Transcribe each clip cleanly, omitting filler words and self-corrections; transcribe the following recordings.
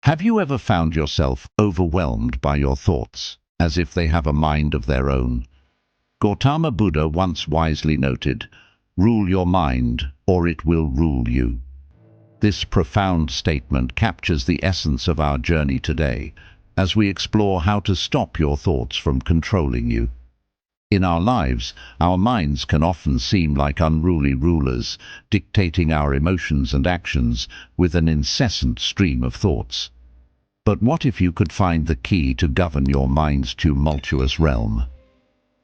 Have you ever found yourself overwhelmed by your thoughts, as if they have a mind of their own? Gautama Buddha once wisely noted, "Rule your mind, or it will rule you." This profound statement captures the essence of our journey today, as we explore how to stop your thoughts from controlling you. In our lives, our minds can often seem like unruly rulers, dictating our emotions and actions with an incessant stream of thoughts. But what if you could find the key to govern your mind's tumultuous realm?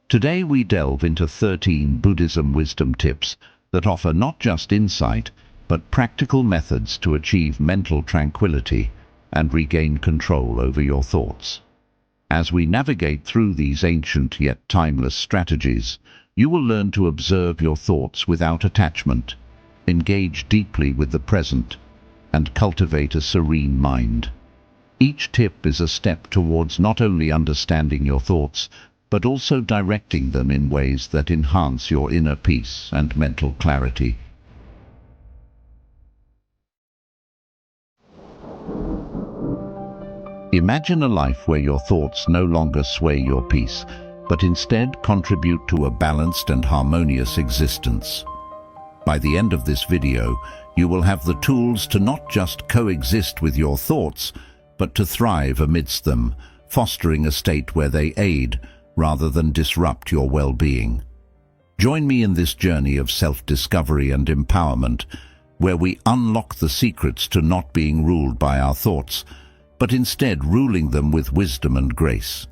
Today we delve into 13 Buddhism wisdom tips that offer not just insight, but practical methods to achieve mental tranquility and regain control over your thoughts. As we navigate through these ancient yet timeless strategies, you will learn to observe your thoughts without attachment, engage deeply with the present, and cultivate a serene mind. Each tip is a step towards not only understanding your thoughts, but also directing them in ways that enhance your inner peace and mental clarity. Imagine a life where your thoughts no longer sway your peace, but instead contribute to a balanced and harmonious existence. By the end of this video, you will have the tools to not just coexist with your thoughts, but to thrive amidst them, fostering a state where they aid rather than disrupt your well-being. Join me in this journey of self-discovery and empowerment, where we unlock the secrets to not being ruled by our thoughts, but instead ruling them with wisdom and grace.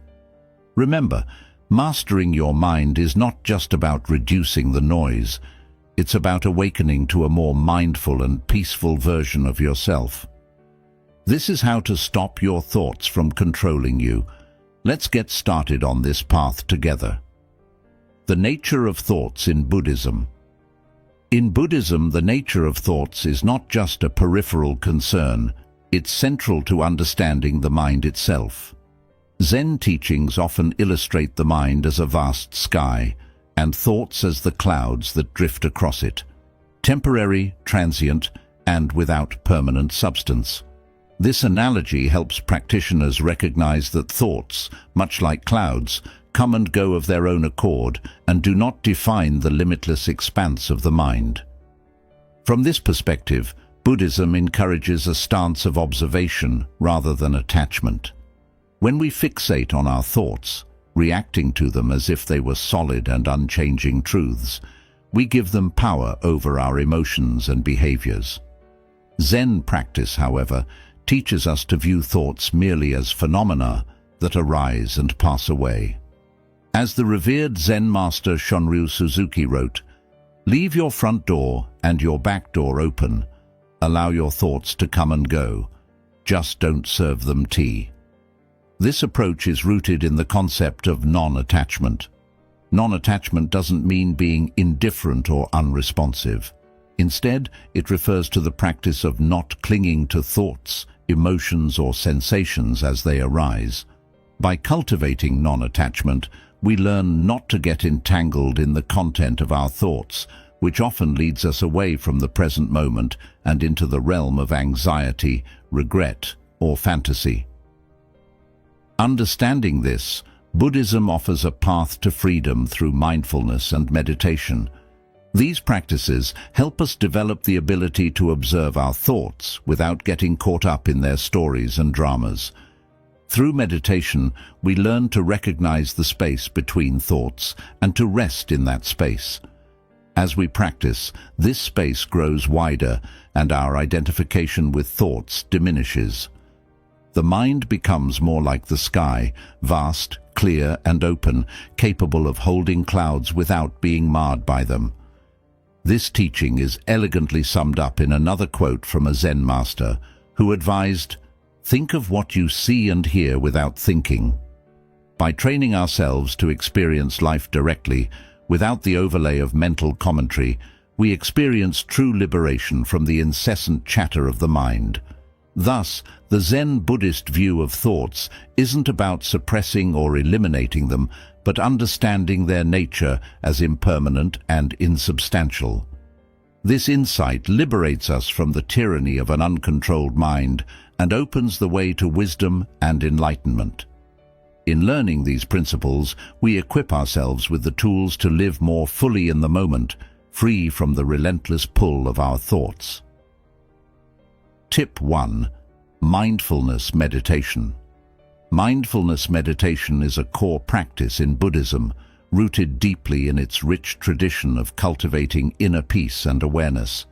Remember, mastering your mind is not just about reducing the noise. It's about awakening to a more mindful and peaceful version of yourself. This is how to stop your thoughts from controlling you. Let's get started on this path together. The nature of thoughts in Buddhism. In Buddhism, the nature of thoughts is not just a peripheral concern. It's central to understanding the mind itself. Zen teachings often illustrate the mind as a vast sky, and thoughts as the clouds that drift across it, temporary, transient, and without permanent substance. This analogy helps practitioners recognize that thoughts, much like clouds, come and go of their own accord and do not define the limitless expanse of the mind. From this perspective, Buddhism encourages a stance of observation rather than attachment. When we fixate on our thoughts, reacting to them as if they were solid and unchanging truths, we give them power over our emotions and behaviors. Zen practice, however, teaches us to view thoughts merely as phenomena that arise and pass away. As the revered Zen master Shunryu Suzuki wrote, "Leave your front door and your back door open. Allow your thoughts to come and go. Just don't serve them tea." This approach is rooted in the concept of non-attachment. Non-attachment doesn't mean being indifferent or unresponsive. Instead, it refers to the practice of not clinging to thoughts, emotions, or sensations as they arise. By cultivating non-attachment, we learn not to get entangled in the content of our thoughts, which often leads us away from the present moment and into the realm of anxiety, regret, or fantasy. Understanding this, Buddhism offers a path to freedom through mindfulness and meditation. These practices help us develop the ability to observe our thoughts without getting caught up in their stories and dramas. Through meditation, we learn to recognize the space between thoughts and to rest in that space. As we practice, this space grows wider and our identification with thoughts diminishes. The mind becomes more like the sky, vast, clear, and open, capable of holding clouds without being marred by them. This teaching is elegantly summed up in another quote from a Zen master who advised, "Think of what you see and hear without thinking." By training ourselves to experience life directly, without the overlay of mental commentary, we experience true liberation from the incessant chatter of the mind. Thus, the Zen Buddhist view of thoughts isn't about suppressing or eliminating them, but understanding their nature as impermanent and insubstantial. This insight liberates us from the tyranny of an uncontrolled mind and opens the way to wisdom and enlightenment. In learning these principles, we equip ourselves with the tools to live more fully in the moment, free from the relentless pull of our thoughts. Tip 1. Mindfulness Meditation. Mindfulness meditation is a core practice in Buddhism, rooted deeply in its rich tradition of cultivating inner peace and awareness.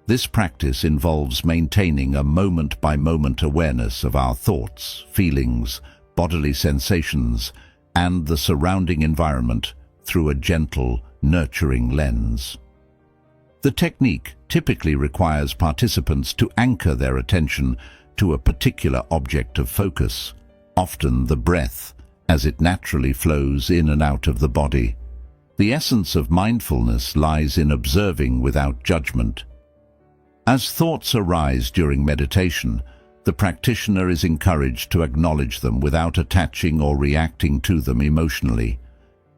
This practice involves maintaining a moment-by-moment awareness of our thoughts, feelings, bodily sensations, and the surrounding environment through a gentle, nurturing lens. The technique typically requires participants to anchor their attention to a particular object of focus, often the breath, as it naturally flows in and out of the body. The essence of mindfulness lies in observing without judgment. As thoughts arise during meditation, the practitioner is encouraged to acknowledge them without attaching or reacting to them emotionally.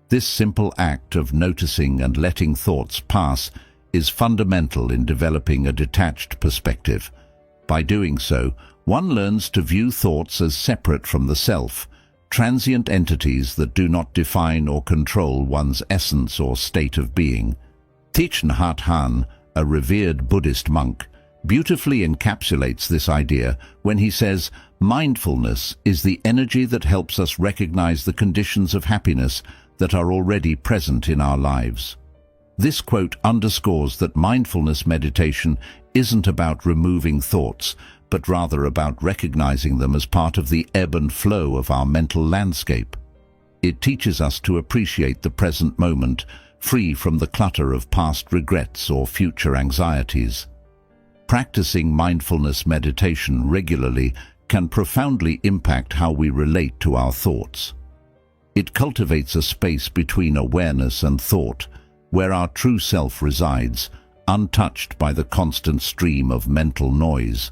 This simple act of noticing and letting thoughts pass is fundamental in developing a detached perspective. By doing so, one learns to view thoughts as separate from the self, transient entities that do not define or control one's essence or state of being. Thich Nhat Hanh, a revered Buddhist monk, beautifully encapsulates this idea when he says, "Mindfulness is the energy that helps us recognize the conditions of happiness that are already present in our lives." This quote underscores that mindfulness meditation isn't about removing thoughts, but rather about recognizing them as part of the ebb and flow of our mental landscape. It teaches us to appreciate the present moment, free from the clutter of past regrets or future anxieties. Practicing mindfulness meditation regularly can profoundly impact how we relate to our thoughts. It cultivates a space between awareness and thought, where our true self resides, untouched by the constant stream of mental noise.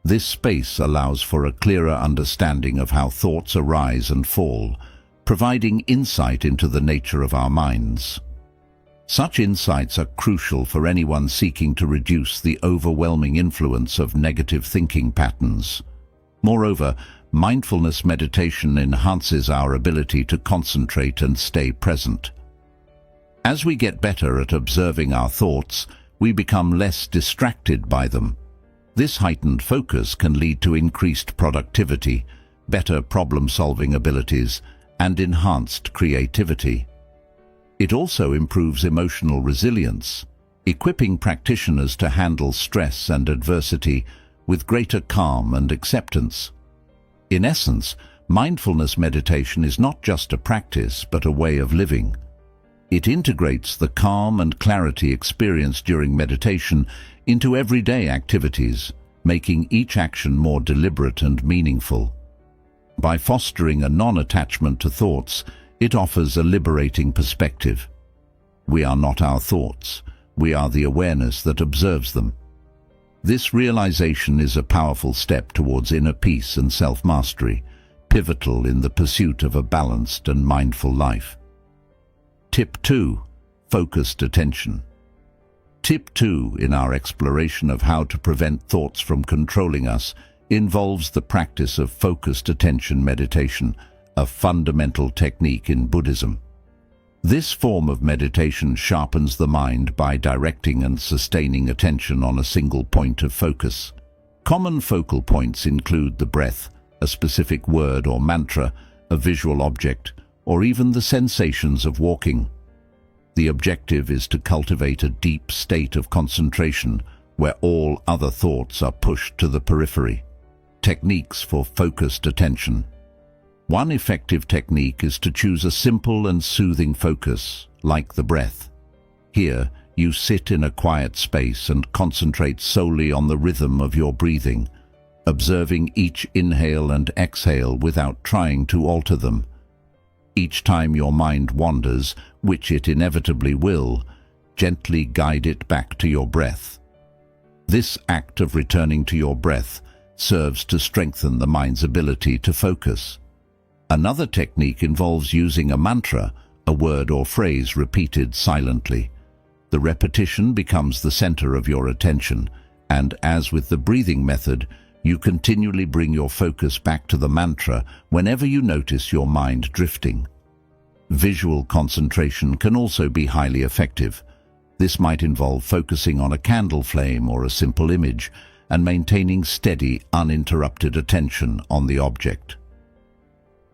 This space allows for a clearer understanding of how thoughts arise and fall, providing insight into the nature of our minds. Such insights are crucial for anyone seeking to reduce the overwhelming influence of negative thinking patterns. Moreover, mindfulness meditation enhances our ability to concentrate and stay present. As we get better at observing our thoughts, we become less distracted by them. This heightened focus can lead to increased productivity, better problem-solving abilities, and enhanced creativity. It also improves emotional resilience, equipping practitioners to handle stress and adversity with greater calm and acceptance. In essence, mindfulness meditation is not just a practice, but a way of living. It integrates the calm and clarity experienced during meditation into everyday activities, making each action more deliberate and meaningful. By fostering a non-attachment to thoughts, it offers a liberating perspective. We are not our thoughts, we are the awareness that observes them. This realization is a powerful step towards inner peace and self-mastery, pivotal in the pursuit of a balanced and mindful life. Tip 2. Focused attention. Tip 2 in our exploration of how to prevent thoughts from controlling us involves the practice of focused attention meditation, a fundamental technique in Buddhism. This form of meditation sharpens the mind by directing and sustaining attention on a single point of focus. Common focal points include the breath, a specific word or mantra, a visual object, or even the sensations of walking. The objective is to cultivate a deep state of concentration where all other thoughts are pushed to the periphery. Techniques for focused attention. One effective technique is to choose a simple and soothing focus, like the breath. Here, you sit in a quiet space and concentrate solely on the rhythm of your breathing, observing each inhale and exhale without trying to alter them. Each time your mind wanders, which it inevitably will, gently guide it back to your breath. This act of returning to your breath serves to strengthen the mind's ability to focus. Another technique involves using a mantra, a word or phrase repeated silently. The repetition becomes the center of your attention, and as with the breathing method, You continually bring your focus back to the mantra whenever you notice your mind drifting. Visual concentration can also be highly effective. This might involve focusing on a candle flame or a simple image and maintaining steady, uninterrupted attention on the object.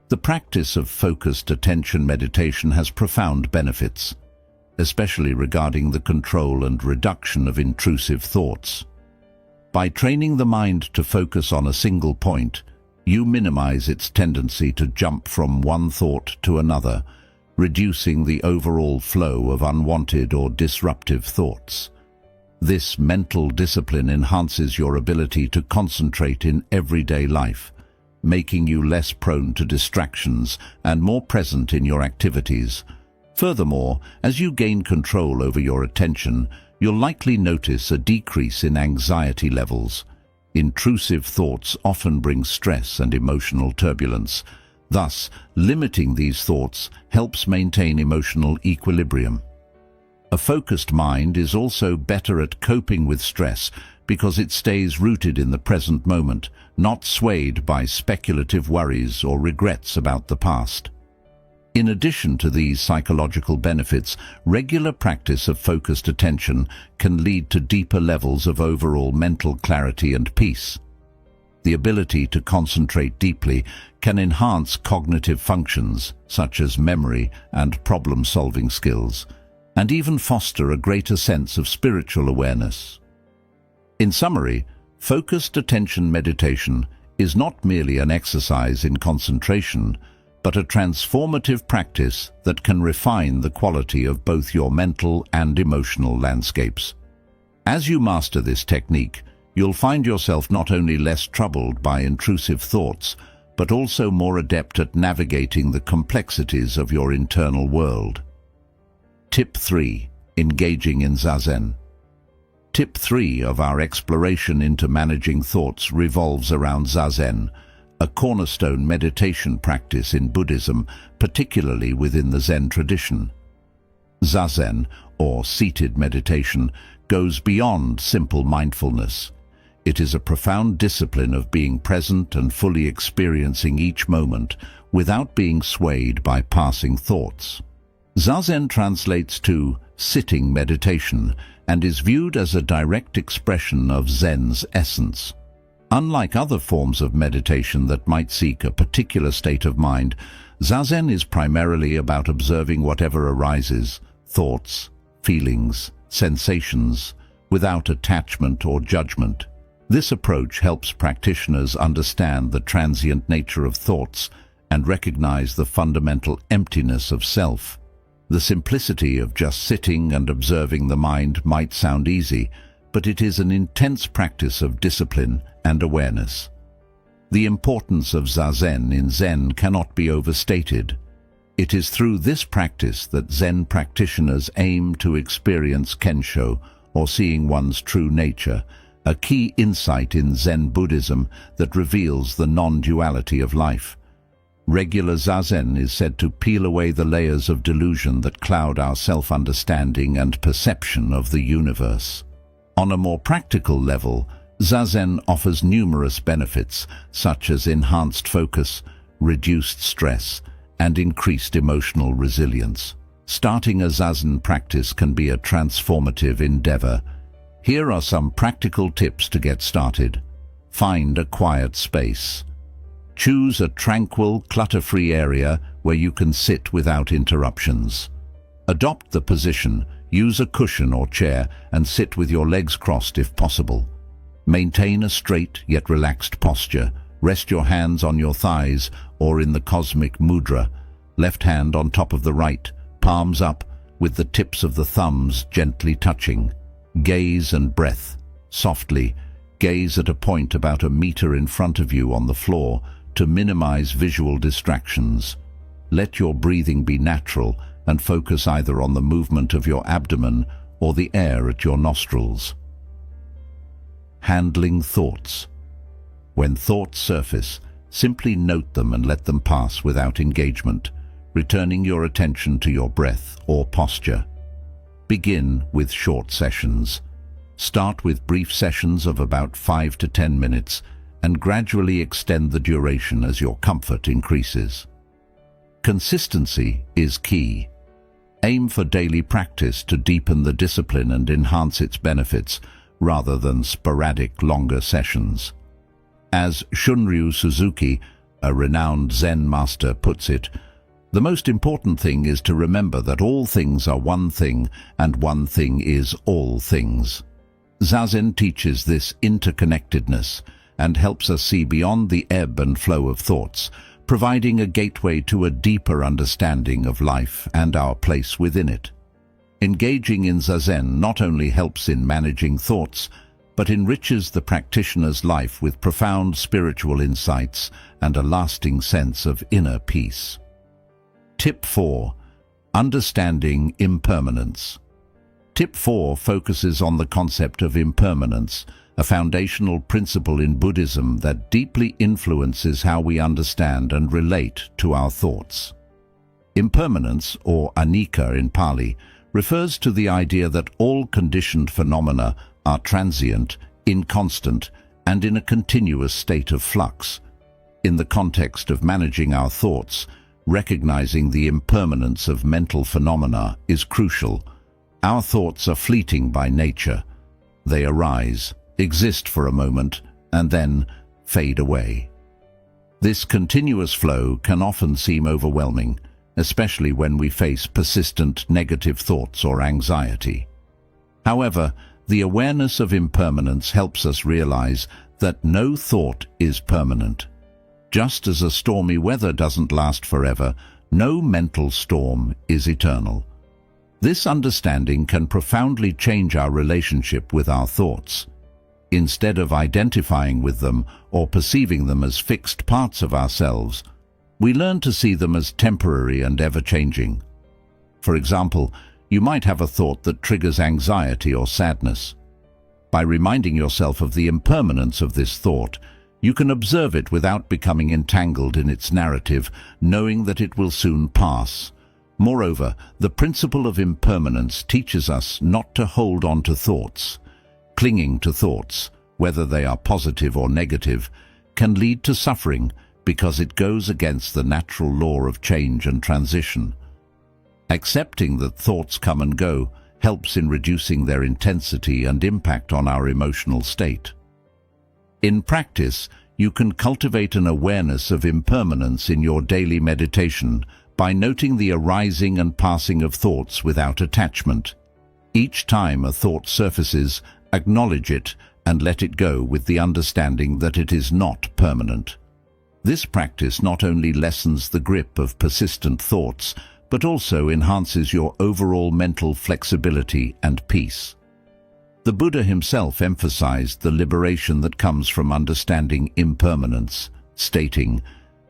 The practice of focused attention meditation has profound benefits, especially regarding the control and reduction of intrusive thoughts. By training the mind to focus on a single point, you minimize its tendency to jump from one thought to another, reducing the overall flow of unwanted or disruptive thoughts. This mental discipline enhances your ability to concentrate in everyday life, making you less prone to distractions and more present in your activities. Furthermore, as you gain control over your attention, you'll likely notice a decrease in anxiety levels. Intrusive thoughts often bring stress and emotional turbulence. Thus, limiting these thoughts helps maintain emotional equilibrium. A focused mind is also better at coping with stress because it stays rooted in the present moment, not swayed by speculative worries or regrets about the past. In addition to these psychological benefits, regular practice of focused attention can lead to deeper levels of overall mental clarity and peace. The ability to concentrate deeply can enhance cognitive functions such as memory and problem-solving skills, and even foster a greater sense of spiritual awareness. In summary, focused attention meditation is not merely an exercise in concentration, but a transformative practice that can refine the quality of both your mental and emotional landscapes. As you master this technique, you'll find yourself not only less troubled by intrusive thoughts, but also more adept at navigating the complexities of your internal world. Tip 3. Engaging in Zazen. Tip 3 of our exploration into managing thoughts revolves around Zazen, a cornerstone meditation practice in Buddhism, particularly within the Zen tradition. Zazen, or seated meditation, goes beyond simple mindfulness. It is a profound discipline of being present and fully experiencing each moment without being swayed by passing thoughts. Zazen translates to sitting meditation and is viewed as a direct expression of Zen's essence. Unlike other forms of meditation that might seek a particular state of mind, Zazen is primarily about observing whatever arises, thoughts, feelings, sensations, without attachment or judgment. This approach helps practitioners understand the transient nature of thoughts and recognize the fundamental emptiness of self. The simplicity of just sitting and observing the mind might sound easy, but it is an intense practice of discipline and awareness. The importance of Zazen in Zen cannot be overstated. It is through this practice that Zen practitioners aim to experience Kensho, or seeing one's true nature, a key insight in Zen Buddhism that reveals the non-duality of life. Regular Zazen is said to peel away the layers of delusion that cloud our self-understanding and perception of the universe. On a more practical level, Zazen offers numerous benefits, such as enhanced focus, reduced stress, and increased emotional resilience. Starting a Zazen practice can be a transformative endeavor. Here are some practical tips to get started. Find a quiet space. Choose a tranquil, clutter-free area where you can sit without interruptions. Adopt the position, use a cushion or chair, and sit with your legs crossed if possible. Maintain a straight yet relaxed posture. Rest your hands on your thighs or in the cosmic mudra, left hand on top of the right, palms up, with the tips of the thumbs gently touching. Gaze and breath. Softly, gaze at a point about a meter in front of you on the floor to minimize visual distractions. Let your breathing be natural and focus either on the movement of your abdomen or the air at your nostrils. Handling thoughts. When thoughts surface, simply note them and let them pass without engagement, returning your attention to your breath or posture. Begin with short sessions. Start with brief sessions of about 5 to 10 minutes and gradually extend the duration as your comfort increases. Consistency is key. Aim for daily practice to deepen the discipline and enhance its benefits, rather than sporadic, longer sessions. As Shunryu Suzuki, a renowned Zen master, puts it, the most important thing is to remember that all things are one thing, and one thing is all things. Zazen teaches this interconnectedness and helps us see beyond the ebb and flow of thoughts, providing a gateway to a deeper understanding of life and our place within it. Engaging in Zazen not only helps in managing thoughts, but enriches the practitioner's life with profound spiritual insights and a lasting sense of inner peace. Tip 4. Understanding impermanence. Tip 4 focuses on the concept of impermanence, a foundational principle in Buddhism that deeply influences how we understand and relate to our thoughts. Impermanence, or anicca in Pali, refers to the idea that all conditioned phenomena are transient, inconstant, and in a continuous state of flux. In the context of managing our thoughts, recognizing the impermanence of mental phenomena is crucial. Our thoughts are fleeting by nature. They arise, exist for a moment, and then fade away. This continuous flow can often seem overwhelming, especially when we face persistent negative thoughts or anxiety. However, the awareness of impermanence helps us realize that no thought is permanent. Just as a stormy weather doesn't last forever, no mental storm is eternal. This understanding can profoundly change our relationship with our thoughts. Instead of identifying with them or perceiving them as fixed parts of ourselves, we learn to see them as temporary and ever-changing. For example, you might have a thought that triggers anxiety or sadness. By reminding yourself of the impermanence of this thought, you can observe it without becoming entangled in its narrative, knowing that it will soon pass. Moreover, the principle of impermanence teaches us not to hold on to thoughts. Clinging to thoughts, whether they are positive or negative, can lead to suffering because it goes against the natural law of change and transition. Accepting that thoughts come and go helps in reducing their intensity and impact on our emotional state. In practice, you can cultivate an awareness of impermanence in your daily meditation by noting the arising and passing of thoughts without attachment. Each time a thought surfaces, acknowledge it and let it go with the understanding that it is not permanent. This practice not only lessens the grip of persistent thoughts, but also enhances your overall mental flexibility and peace. The Buddha himself emphasized the liberation that comes from understanding impermanence, stating,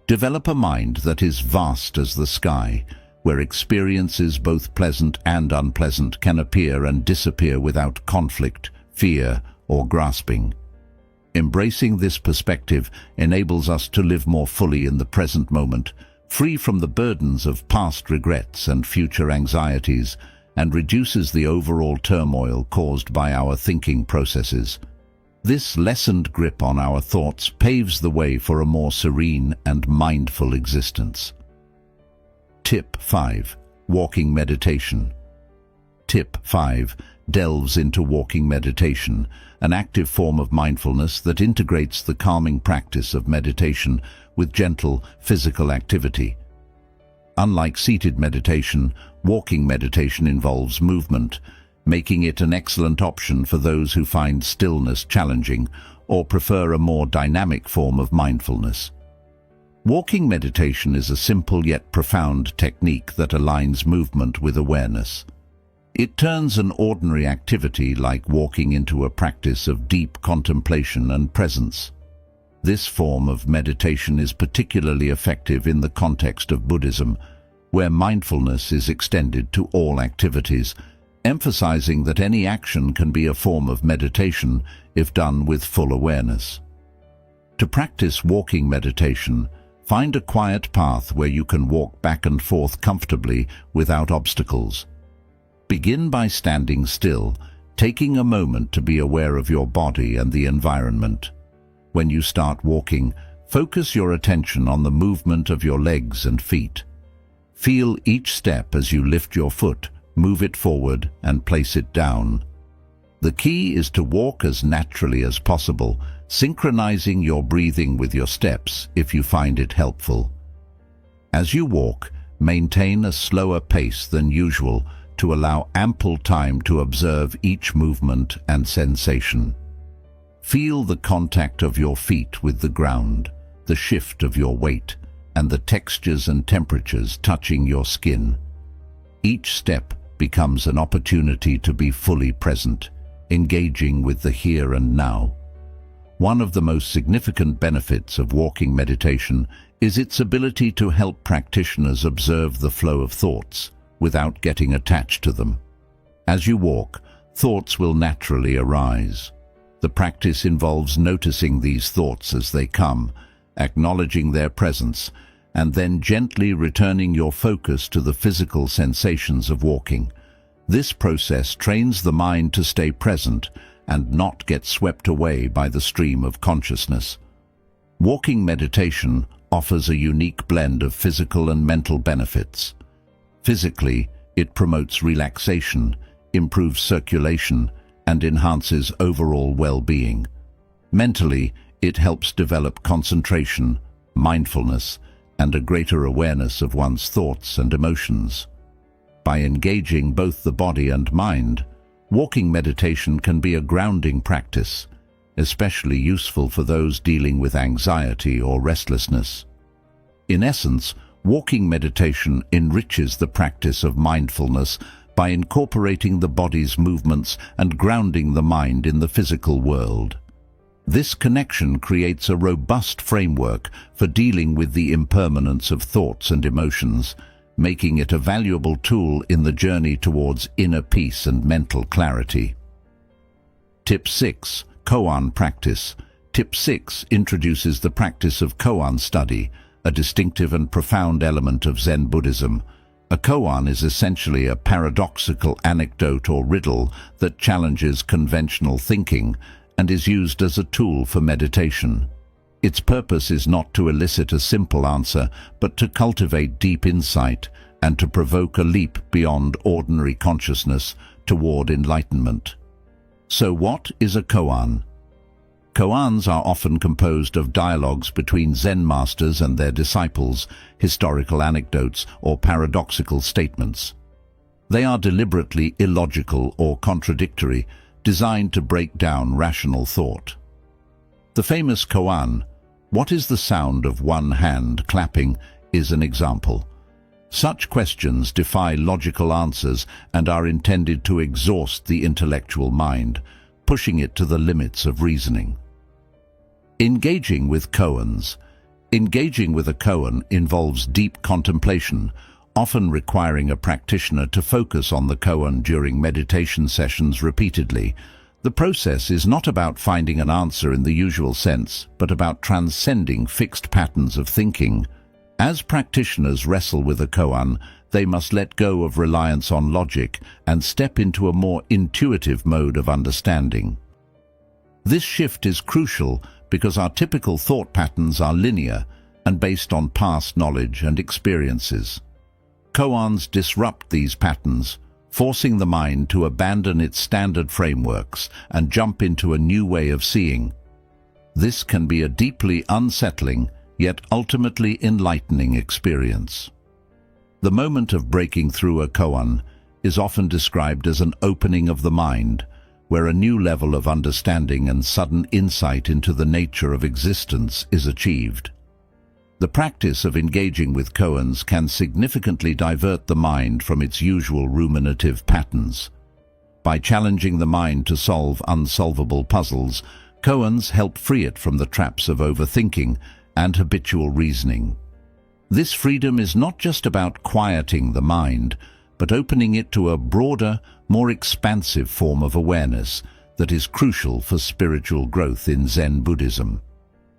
"Develop a mind that is vast as the sky, where experiences both pleasant and unpleasant can appear and disappear without conflict, fear, or grasping." Embracing this perspective enables us to live more fully in the present moment, free from the burdens of past regrets and future anxieties, and reduces the overall turmoil caused by our thinking processes. This lessened grip on our thoughts paves the way for a more serene and mindful existence. Tip 5. Walking meditation. Tip 5 delves into walking meditation, an active form of mindfulness that integrates the calming practice of meditation with gentle physical activity. Unlike seated meditation, walking meditation involves movement, making it an excellent option for those who find stillness challenging or prefer a more dynamic form of mindfulness. Walking meditation is a simple yet profound technique that aligns movement with awareness. It turns an ordinary activity like walking into a practice of deep contemplation and presence. This form of meditation is particularly effective in the context of Buddhism, where mindfulness is extended to all activities, emphasizing that any action can be a form of meditation if done with full awareness. To practice walking meditation, find a quiet path where you can walk back and forth comfortably without obstacles. Begin by standing still, taking a moment to be aware of your body and the environment. When you start walking, focus your attention on the movement of your legs and feet. Feel each step as you lift your foot, move it forward, and place it down. The key is to walk as naturally as possible, synchronizing your breathing with your steps if you find it helpful. As you walk, maintain a slower pace than usual to allow ample time to observe each movement and sensation. Feel the contact of your feet with the ground, the shift of your weight, and the textures and temperatures touching your skin. Each step becomes an opportunity to be fully present, engaging with the here and now. One of the most significant benefits of walking meditation is its ability to help practitioners observe the flow of thoughts without getting attached to them. As you walk, thoughts will naturally arise. The practice involves noticing these thoughts as they come, acknowledging their presence, and then gently returning your focus to the physical sensations of walking. This process trains the mind to stay present and not get swept away by the stream of consciousness. Walking meditation offers a unique blend of physical and mental benefits. Physically, it promotes relaxation, improves circulation, and enhances overall well-being. Mentally, it helps develop concentration, mindfulness, and a greater awareness of one's thoughts and emotions. By engaging both the body and mind, walking meditation can be a grounding practice, especially useful for those dealing with anxiety or restlessness. In essence, walking meditation enriches the practice of mindfulness by incorporating the body's movements and grounding the mind in the physical world. This connection creates a robust framework for dealing with the impermanence of thoughts and emotions, making it a valuable tool in the journey towards inner peace and mental clarity. Tip 6. Koan Practice. Tip 6 introduces the practice of koan study, a distinctive and profound element of Zen Buddhism. A koan is essentially a paradoxical anecdote or riddle that challenges conventional thinking and is used as a tool for meditation. Its purpose is not to elicit a simple answer, but to cultivate deep insight and to provoke a leap beyond ordinary consciousness toward enlightenment. So what is a koan? Koans are often composed of dialogues between Zen masters and their disciples, historical anecdotes, or paradoxical statements. They are deliberately illogical or contradictory, designed to break down rational thought. The famous koan, "What is the sound of one hand clapping?" is an example. Such questions defy logical answers and are intended to exhaust the intellectual mind, pushing it to the limits of reasoning. Engaging with koans. Engaging with a koan involves deep contemplation, often requiring a practitioner to focus on the koan during meditation sessions repeatedly. The process is not about finding an answer in the usual sense, but about transcending fixed patterns of thinking. As practitioners wrestle with a koan, they must let go of reliance on logic and step into a more intuitive mode of understanding. This shift is crucial because our typical thought patterns are linear and based on past knowledge and experiences. Koans disrupt these patterns, forcing the mind to abandon its standard frameworks and jump into a new way of seeing. This can be a deeply unsettling, yet ultimately enlightening experience. The moment of breaking through a koan is often described as an opening of the mind, where a new level of understanding and sudden insight into the nature of existence is achieved. The practice of engaging with koans can significantly divert the mind from its usual ruminative patterns. By challenging the mind to solve unsolvable puzzles, koans help free it from the traps of overthinking and habitual reasoning. This freedom is not just about quieting the mind, but opening it to a broader, more expansive form of awareness that is crucial for spiritual growth in Zen Buddhism.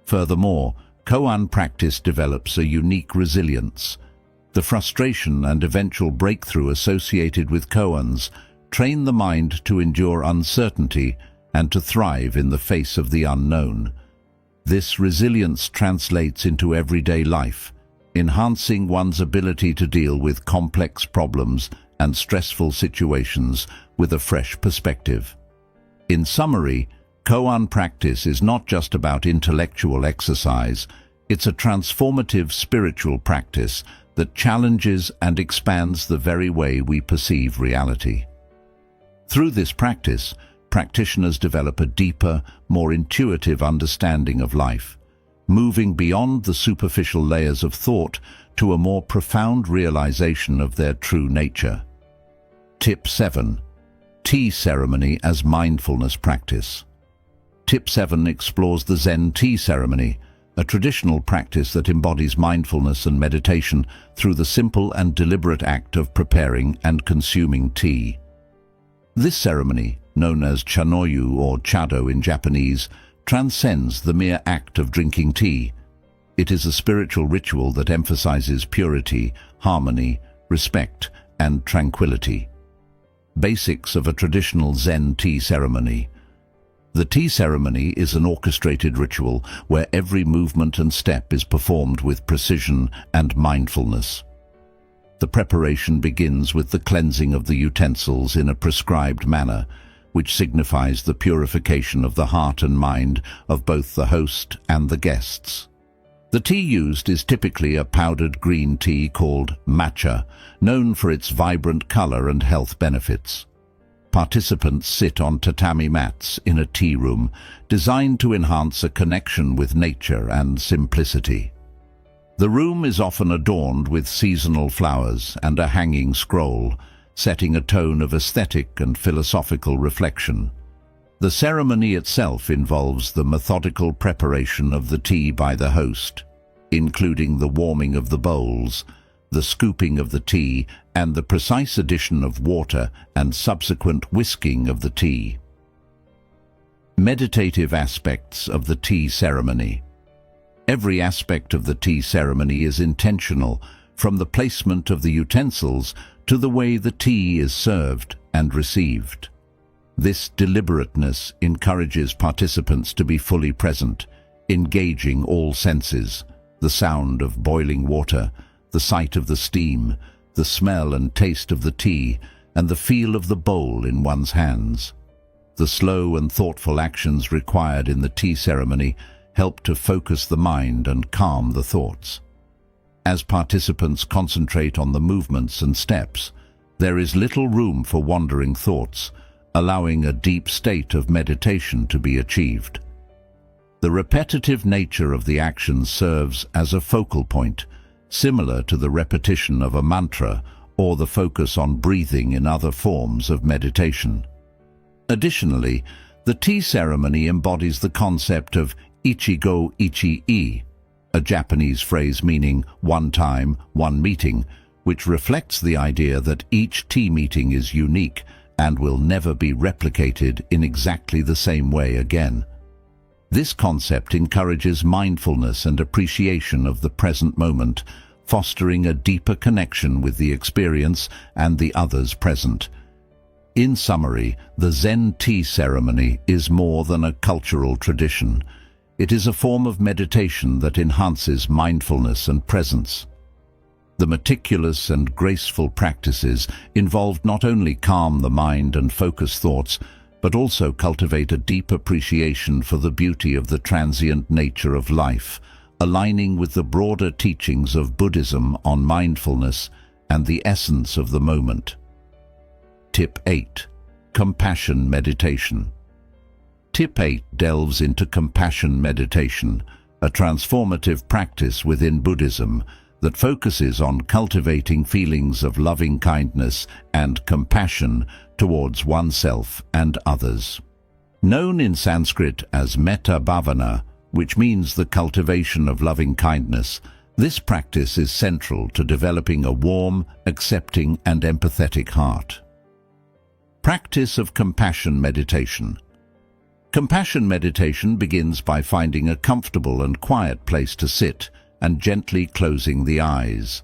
Furthermore, koan practice develops a unique resilience. The frustration and eventual breakthrough associated with koans train the mind to endure uncertainty and to thrive in the face of the unknown. This resilience translates into everyday life, enhancing one's ability to deal with complex problems and stressful situations with a fresh perspective. In summary, Koan practice is not just about intellectual exercise, it's a transformative spiritual practice that challenges and expands the very way we perceive reality. Through this practice, practitioners develop a deeper, more intuitive understanding of life, moving beyond the superficial layers of thought to a more profound realization of their true nature. Tip 7. Tea ceremony as mindfulness practice. Tip 7 explores the Zen tea ceremony, a traditional practice that embodies mindfulness and meditation through the simple and deliberate act of preparing and consuming tea. This ceremony, known as chanoyu or chado in Japanese, transcends the mere act of drinking tea. It is a spiritual ritual that emphasizes purity, harmony, respect, and tranquility. Basics of a traditional Zen tea ceremony. The tea ceremony is an orchestrated ritual where every movement and step is performed with precision and mindfulness. The preparation begins with the cleansing of the utensils in a prescribed manner, which signifies the purification of the heart and mind of both the host and the guests. The tea used is typically a powdered green tea called matcha, known for its vibrant color and health benefits. Participants sit on tatami mats in a tea room designed to enhance a connection with nature and simplicity. The room is often adorned with seasonal flowers and a hanging scroll, setting a tone of aesthetic and philosophical reflection. The ceremony itself involves the methodical preparation of the tea by the host, including the warming of the bowls, the scooping of the tea, and the precise addition of water and subsequent whisking of the tea. Meditative aspects of the tea ceremony. Every aspect of the tea ceremony is intentional, from the placement of the utensils to the way the tea is served and received. This deliberateness encourages participants to be fully present, engaging all senses: the sound of boiling water, the sight of the steam, the smell and taste of the tea, and the feel of the bowl in one's hands. The slow and thoughtful actions required in the tea ceremony help to focus the mind and calm the thoughts. As participants concentrate on the movements and steps, there is little room for wandering thoughts, allowing a deep state of meditation to be achieved. The repetitive nature of the action serves as a focal point, similar to the repetition of a mantra or the focus on breathing in other forms of meditation. Additionally, the tea ceremony embodies the concept of ichigo ichi-e, a Japanese phrase meaning one time, one meeting, which reflects the idea that each tea meeting is unique and will never be replicated in exactly the same way again. This concept encourages mindfulness and appreciation of the present moment, fostering a deeper connection with the experience and the others present. In summary, the Zen tea ceremony is more than a cultural tradition. It is a form of meditation that enhances mindfulness and presence. The meticulous and graceful practices involved not only calm the mind and focus thoughts, but also cultivate a deep appreciation for the beauty of the transient nature of life, aligning with the broader teachings of Buddhism on mindfulness and the essence of the moment. Tip 8. Compassion Meditation. Tip 8 delves into compassion meditation, a transformative practice within Buddhism that focuses on cultivating feelings of loving kindness and compassion towards oneself and others. Known in Sanskrit as metta bhavana, which means the cultivation of loving kindness, this practice is central to developing a warm, accepting, and empathetic heart. Practice of compassion meditation. Compassion meditation begins by finding a comfortable and quiet place to sit and gently closing the eyes.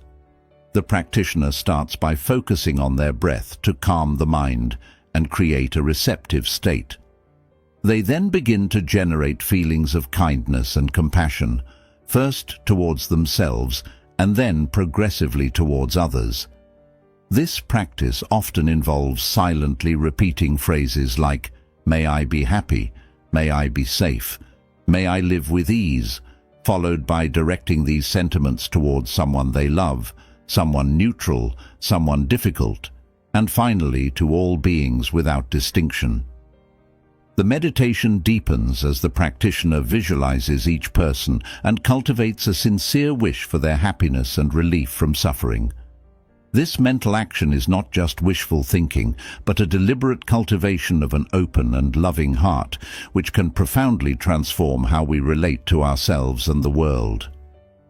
The practitioner starts by focusing on their breath to calm the mind and create a receptive state. They then begin to generate feelings of kindness and compassion, first towards themselves and then progressively towards others. This practice often involves silently repeating phrases like, "May I be happy," "May I be safe," "May I live with ease," followed by directing these sentiments towards someone they love, someone neutral, someone difficult, and finally to all beings without distinction. The meditation deepens as the practitioner visualizes each person and cultivates a sincere wish for their happiness and relief from suffering. This mental action is not just wishful thinking, but a deliberate cultivation of an open and loving heart, which can profoundly transform how we relate to ourselves and the world.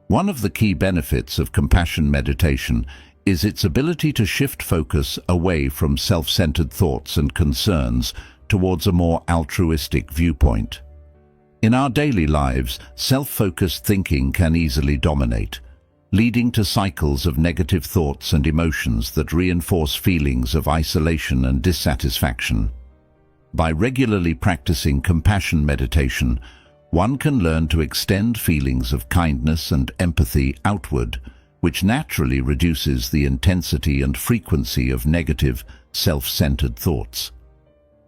One of the key benefits of compassion meditation is its ability to shift focus away from self-centered thoughts and concerns towards a more altruistic viewpoint. In our daily lives, self-focused thinking can easily dominate, leading to cycles of negative thoughts and emotions that reinforce feelings of isolation and dissatisfaction. By regularly practicing compassion meditation, one can learn to extend feelings of kindness and empathy outward, which naturally reduces the intensity and frequency of negative, self-centered thoughts.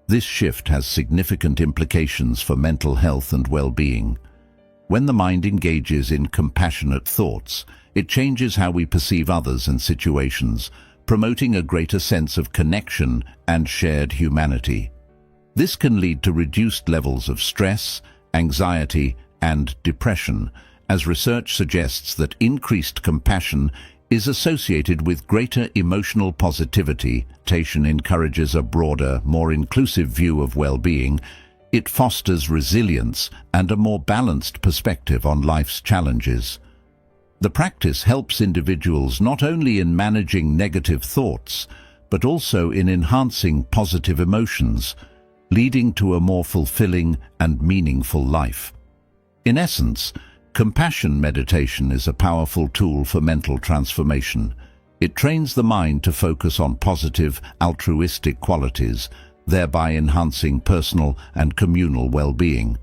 This shift has significant implications for mental health and well-being. When the mind engages in compassionate thoughts, it changes how we perceive others and situations, promoting a greater sense of connection and shared humanity. This can lead to reduced levels of stress, anxiety, and depression, as research suggests that increased compassion is associated with greater emotional positivity. Meditation encourages a broader, more inclusive view of well-being. It fosters resilience and a more balanced perspective on life's challenges. The practice helps individuals not only in managing negative thoughts, but also in enhancing positive emotions, leading to a more fulfilling and meaningful life. In essence, compassion meditation is a powerful tool for mental transformation. It trains the mind to focus on positive, altruistic qualities, thereby enhancing personal and communal well-being.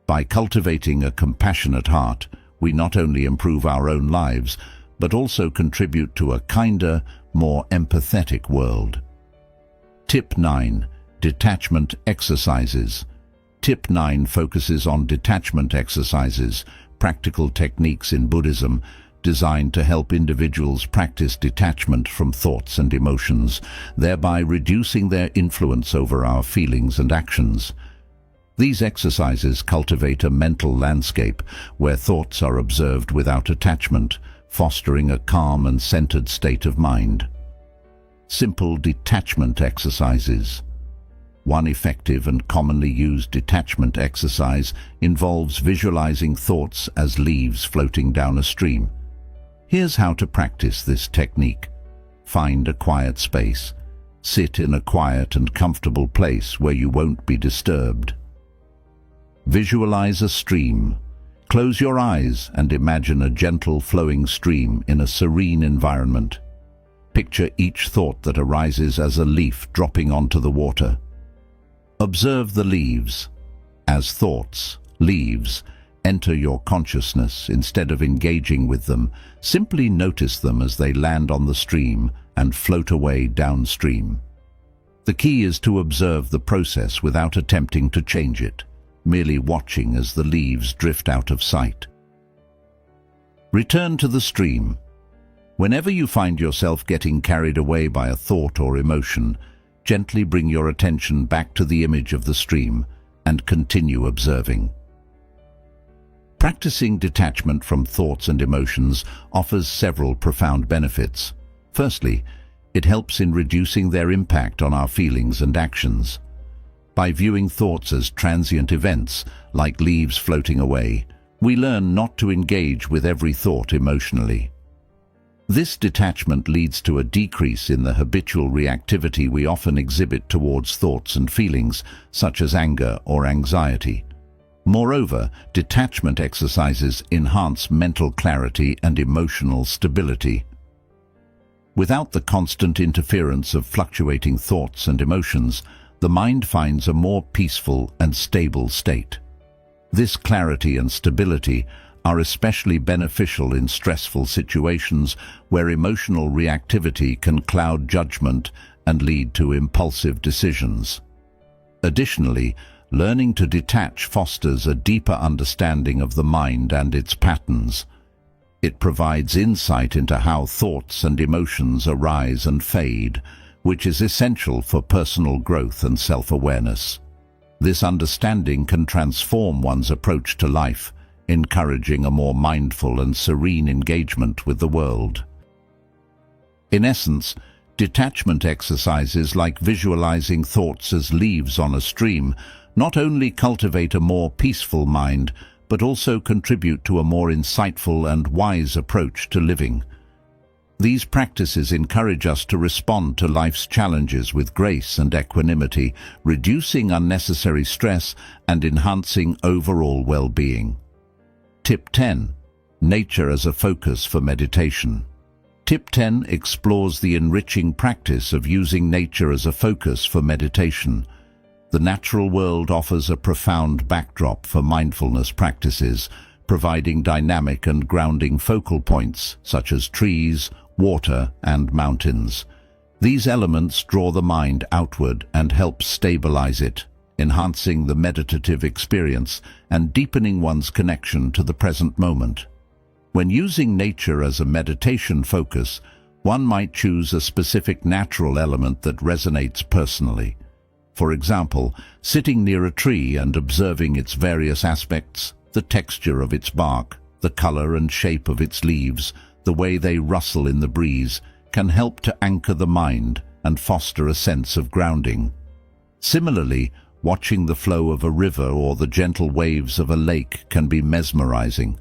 By cultivating a compassionate heart, we not only improve our own lives, but also contribute to a kinder, more empathetic world. Tip 9. Detachment Exercises. Tip 9 focuses on detachment exercises, practical techniques in Buddhism designed to help individuals practice detachment from thoughts and emotions, thereby reducing their influence over our feelings and actions. These exercises cultivate a mental landscape where thoughts are observed without attachment, fostering a calm and centered state of mind. Simple detachment exercises. One effective and commonly used detachment exercise involves visualizing thoughts as leaves floating down a stream. Here's how to practice this technique. Find a quiet space. Sit in a quiet and comfortable place where you won't be disturbed. Visualize a stream. Close your eyes and imagine a gentle flowing stream in a serene environment. Picture each thought that arises as a leaf dropping onto the water. Observe the leaves. As thoughts, leaves, enter your consciousness, instead of engaging with them, simply notice them as they land on the stream and float away downstream. The key is to observe the process without attempting to change it, merely watching as the leaves drift out of sight. Return to the stream. Whenever you find yourself getting carried away by a thought or emotion, gently bring your attention back to the image of the stream and continue observing. Practicing detachment from thoughts and emotions offers several profound benefits. Firstly, it helps in reducing their impact on our feelings and actions. By viewing thoughts as transient events, like leaves floating away, we learn not to engage with every thought emotionally. This detachment leads to a decrease in the habitual reactivity we often exhibit towards thoughts and feelings, such as anger or anxiety. Moreover, detachment exercises enhance mental clarity and emotional stability. Without the constant interference of fluctuating thoughts and emotions, the mind finds a more peaceful and stable state. This clarity and stability are especially beneficial in stressful situations where emotional reactivity can cloud judgment and lead to impulsive decisions. Additionally, learning to detach fosters a deeper understanding of the mind and its patterns. It provides insight into how thoughts and emotions arise and fade, which is essential for personal growth and self-awareness. This understanding can transform one's approach to life, encouraging a more mindful and serene engagement with the world. In essence, detachment exercises like visualizing thoughts as leaves on a stream not only cultivate a more peaceful mind, but also contribute to a more insightful and wise approach to living. These practices encourage us to respond to life's challenges with grace and equanimity, reducing unnecessary stress and enhancing overall well-being. Tip 10. Nature as a focus for meditation. Tip 10 explores the enriching practice of using nature as a focus for meditation. The natural world offers a profound backdrop for mindfulness practices, providing dynamic and grounding focal points such as trees, water, and mountains. These elements draw the mind outward and help stabilize it, enhancing the meditative experience and deepening one's connection to the present moment. When using nature as a meditation focus, one might choose a specific natural element that resonates personally. For example, sitting near a tree and observing its various aspects, the texture of its bark, the color and shape of its leaves, the way they rustle in the breeze, can help to anchor the mind and foster a sense of grounding. Similarly, watching the flow of a river or the gentle waves of a lake can be mesmerizing.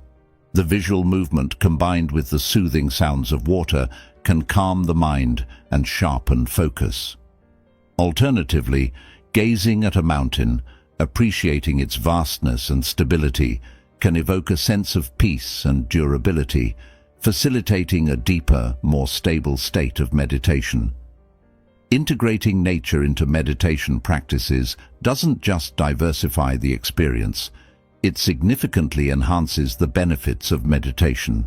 The visual movement combined with the soothing sounds of water can calm the mind and sharpen focus. Alternatively, gazing at a mountain, appreciating its vastness and stability, can evoke a sense of peace and durability, facilitating a deeper, more stable state of meditation. Integrating nature into meditation practices doesn't just diversify the experience, it significantly enhances the benefits of meditation.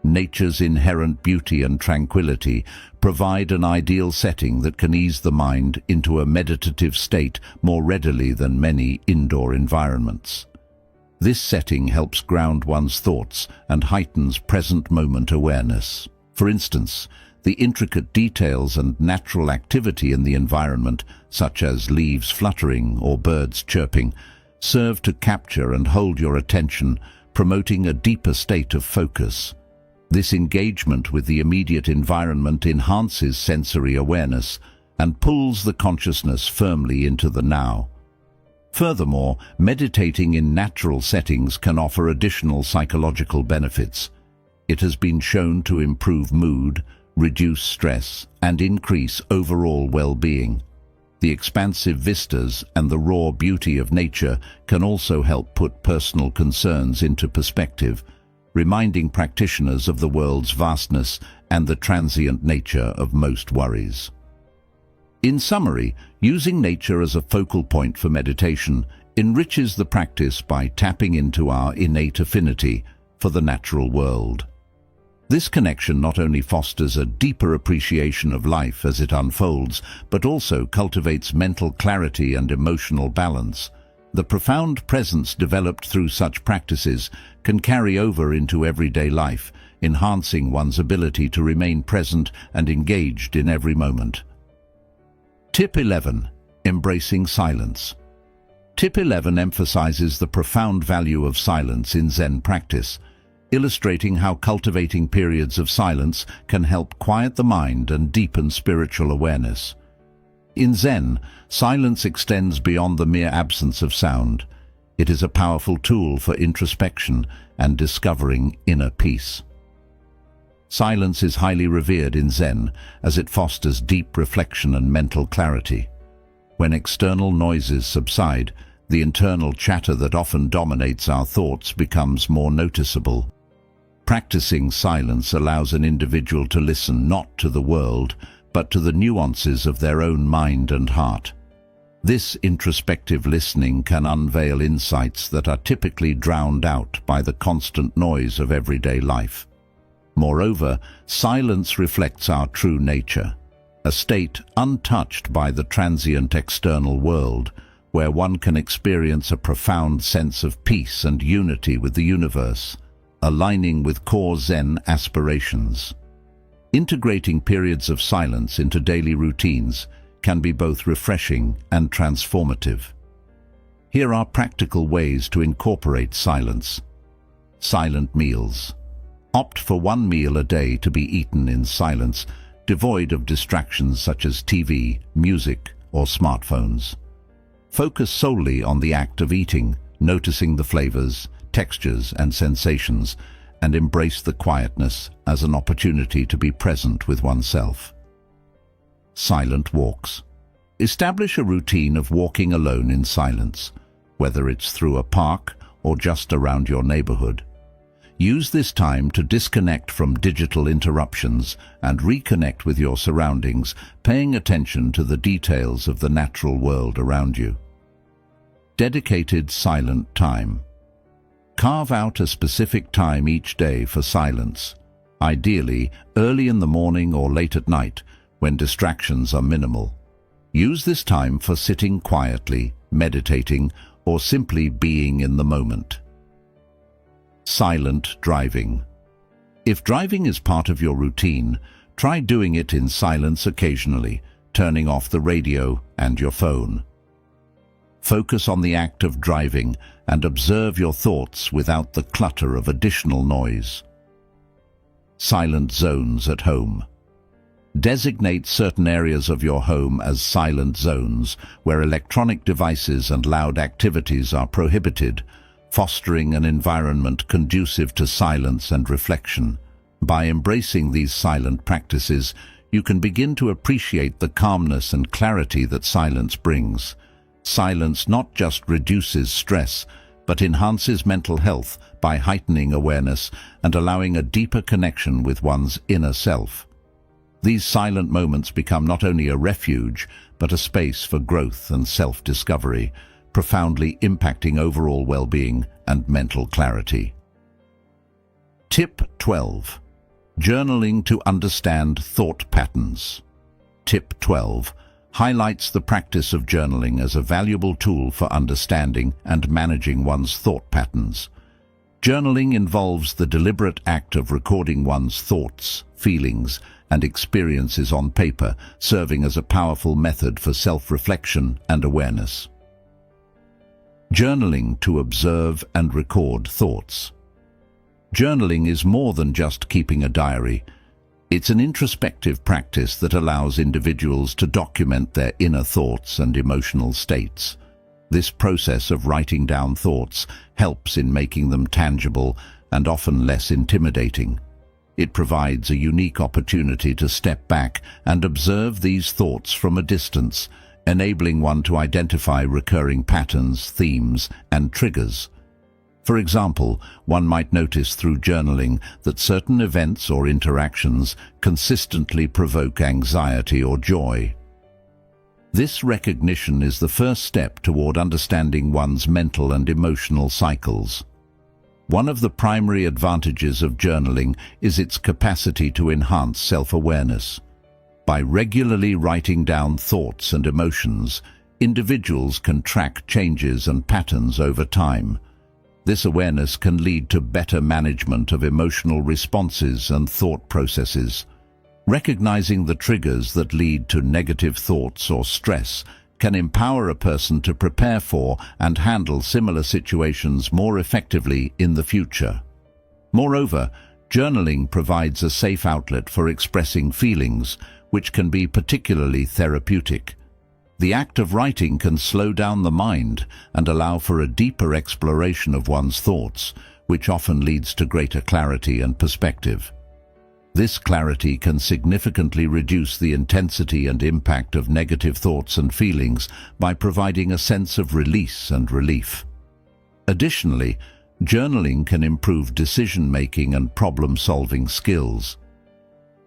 Nature's inherent beauty and tranquility provide an ideal setting that can ease the mind into a meditative state more readily than many indoor environments. This setting helps ground one's thoughts and heightens present-moment awareness. For instance, the intricate details and natural activity in the environment, such as leaves fluttering or birds chirping, serve to capture and hold your attention, promoting a deeper state of focus. This engagement with the immediate environment enhances sensory awareness and pulls the consciousness firmly into the now. Furthermore, meditating in natural settings can offer additional psychological benefits. It has been shown to improve mood, reduce stress, and increase overall well-being. The expansive vistas and the raw beauty of nature can also help put personal concerns into perspective, reminding practitioners of the world's vastness and the transient nature of most worries. In summary, using nature as a focal point for meditation enriches the practice by tapping into our innate affinity for the natural world. This connection not only fosters a deeper appreciation of life as it unfolds, but also cultivates mental clarity and emotional balance. The profound presence developed through such practices can carry over into everyday life, enhancing one's ability to remain present and engaged in every moment. Tip 11. Embracing silence. Tip 11 emphasizes the profound value of silence in Zen practice, illustrating how cultivating periods of silence can help quiet the mind and deepen spiritual awareness. In Zen, silence extends beyond the mere absence of sound. It is a powerful tool for introspection and discovering inner peace. Silence is highly revered in Zen as it fosters deep reflection and mental clarity. When external noises subside, the internal chatter that often dominates our thoughts becomes more noticeable. Practicing silence allows an individual to listen not to the world, but to the nuances of their own mind and heart. This introspective listening can unveil insights that are typically drowned out by the constant noise of everyday life. Moreover, silence reflects our true nature, a state untouched by the transient external world, where one can experience a profound sense of peace and unity with the universe, aligning with core Zen aspirations. Integrating periods of silence into daily routines can be both refreshing and transformative. Here are practical ways to incorporate silence. Silent meals. Opt for one meal a day to be eaten in silence, devoid of distractions such as TV, music, or smartphones. Focus solely on the act of eating, noticing the flavors, textures, and sensations, and embrace the quietness as an opportunity to be present with oneself. Silent walks. Establish a routine of walking alone in silence, whether it's through a park or just around your neighborhood. Use this time to disconnect from digital interruptions and reconnect with your surroundings, paying attention to the details of the natural world around you. Dedicated silent time. Carve out a specific time each day for silence, ideally early in the morning or late at night when distractions are minimal. Use this time for sitting quietly, meditating, or simply being in the moment. Silent driving. If driving is part of your routine, try doing it in silence occasionally, turning off the radio and your phone. Focus on the act of driving and observe your thoughts without the clutter of additional noise. Silent zones at home. Designate certain areas of your home as silent zones where electronic devices and loud activities are prohibited, fostering an environment conducive to silence and reflection. By embracing these silent practices, you can begin to appreciate the calmness and clarity that silence brings. Silence not just reduces stress, but enhances mental health by heightening awareness and allowing a deeper connection with one's inner self. These silent moments become not only a refuge, but a space for growth and self-discovery, profoundly impacting overall well-being and mental clarity. Tip 12. Journaling to understand thought patterns. Tip 12 highlights the practice of journaling as a valuable tool for understanding and managing one's thought patterns. Journaling involves the deliberate act of recording one's thoughts, feelings, and experiences on paper, serving as a powerful method for self-reflection and awareness. Journaling to observe and record thoughts. Journaling is more than just keeping a diary. It's an introspective practice that allows individuals to document their inner thoughts and emotional states. This process of writing down thoughts helps in making them tangible and often less intimidating. It provides a unique opportunity to step back and observe these thoughts from a distance, enabling one to identify recurring patterns, themes, and triggers. For example, one might notice through journaling that certain events or interactions consistently provoke anxiety or joy. This recognition is the first step toward understanding one's mental and emotional cycles. One of the primary advantages of journaling is its capacity to enhance self-awareness. By regularly writing down thoughts and emotions, individuals can track changes and patterns over time. This awareness can lead to better management of emotional responses and thought processes. Recognizing the triggers that lead to negative thoughts or stress can empower a person to prepare for and handle similar situations more effectively in the future. Moreover, journaling provides a safe outlet for expressing feelings, which can be particularly therapeutic. The act of writing can slow down the mind and allow for a deeper exploration of one's thoughts, which often leads to greater clarity and perspective. This clarity can significantly reduce the intensity and impact of negative thoughts and feelings by providing a sense of release and relief. Additionally, journaling can improve decision-making and problem-solving skills.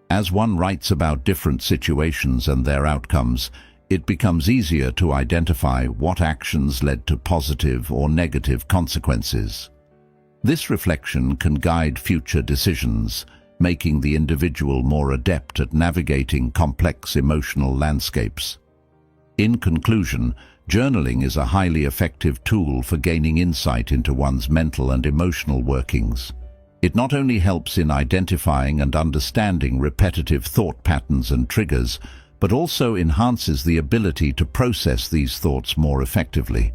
As one writes about different situations and their outcomes, it becomes easier to identify what actions led to positive or negative consequences. This reflection can guide future decisions, making the individual more adept at navigating complex emotional landscapes. In conclusion, journaling is a highly effective tool for gaining insight into one's mental and emotional workings. It not only helps in identifying and understanding repetitive thought patterns and triggers, but also enhances the ability to process these thoughts more effectively.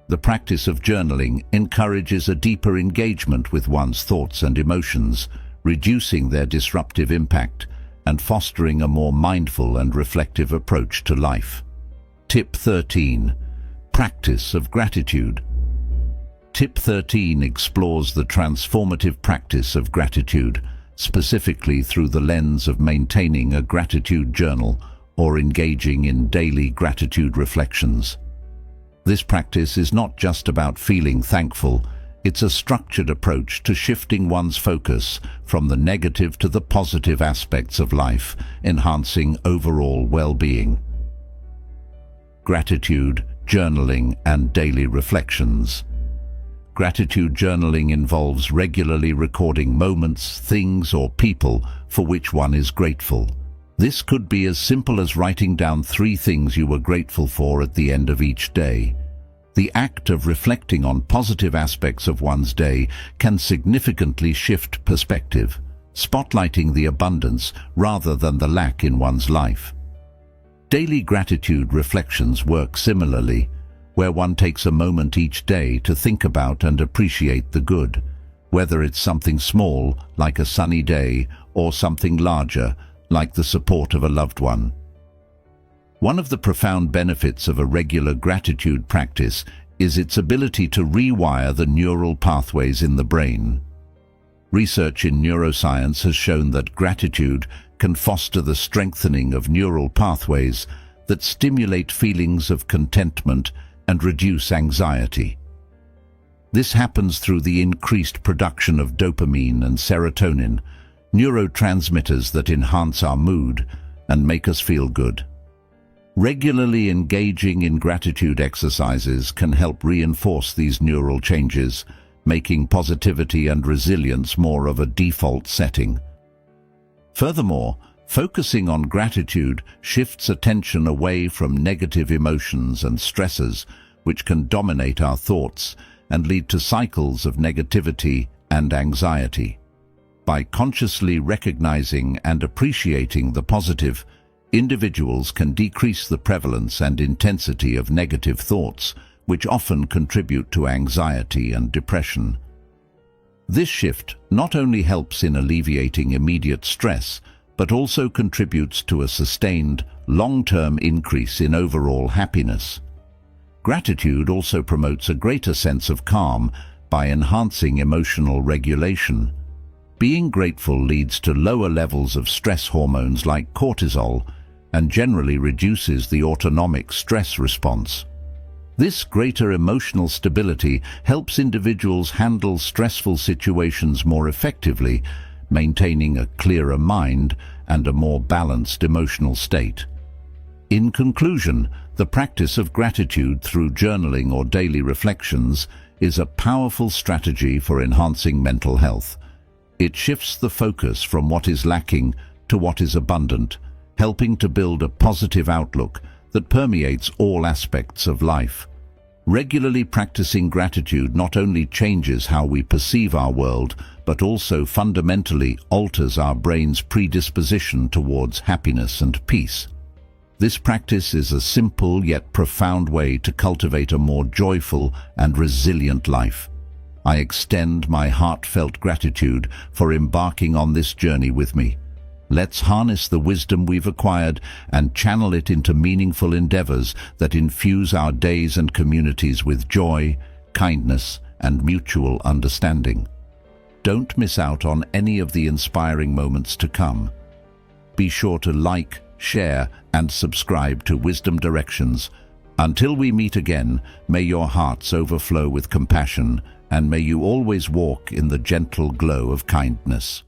The practice of journaling encourages a deeper engagement with one's thoughts and emotions, reducing their disruptive impact and fostering a more mindful and reflective approach to life. Tip 13. Practice of gratitude. Tip 13 explores the transformative practice of gratitude, specifically through the lens of maintaining a gratitude journal or engaging in daily gratitude reflections. This practice is not just about feeling thankful, it's a structured approach to shifting one's focus from the negative to the positive aspects of life, enhancing overall well-being. Gratitude, journaling, and daily reflections. Gratitude journaling involves regularly recording moments, things, or people for which one is grateful. This could be as simple as writing down 3 things you were grateful for at the end of each day. The act of reflecting on positive aspects of one's day can significantly shift perspective, spotlighting the abundance rather than the lack in one's life. Daily gratitude reflections work similarly, where one takes a moment each day to think about and appreciate the good, whether it's something small, like a sunny day, or something larger, like the support of a loved one. One of the profound benefits of a regular gratitude practice is its ability to rewire the neural pathways in the brain. Research in neuroscience has shown that gratitude can foster the strengthening of neural pathways that stimulate feelings of contentment and reduce anxiety. This happens through the increased production of dopamine and serotonin, neurotransmitters that enhance our mood and make us feel good. Regularly engaging in gratitude exercises can help reinforce these neural changes, making positivity and resilience more of a default setting. Furthermore, focusing on gratitude shifts attention away from negative emotions and stresses, which can dominate our thoughts and lead to cycles of negativity and anxiety. By consciously recognizing and appreciating the positive, individuals can decrease the prevalence and intensity of negative thoughts, which often contribute to anxiety and depression. This shift not only helps in alleviating immediate stress, but also contributes to a sustained, long-term increase in overall happiness. Gratitude also promotes a greater sense of calm by enhancing emotional regulation. Being grateful leads to lower levels of stress hormones like cortisol and generally reduces the autonomic stress response. This greater emotional stability helps individuals handle stressful situations more effectively, maintaining a clearer mind and a more balanced emotional state. In conclusion, the practice of gratitude through journaling or daily reflections is a powerful strategy for enhancing mental health. It shifts the focus from what is lacking to what is abundant, helping to build a positive outlook that permeates all aspects of life. Regularly practicing gratitude not only changes how we perceive our world, but also fundamentally alters our brain's predisposition towards happiness and peace. This practice is a simple yet profound way to cultivate a more joyful and resilient life. I extend my heartfelt gratitude for embarking on this journey with me. Let's harness the wisdom we've acquired and channel it into meaningful endeavors that infuse our days and communities with joy, kindness, and mutual understanding. Don't miss out on any of the inspiring moments to come. Be sure to like, share, and subscribe to Wisdom Directions. Until we meet again, may your hearts overflow with compassion, and may you always walk in the gentle glow of kindness.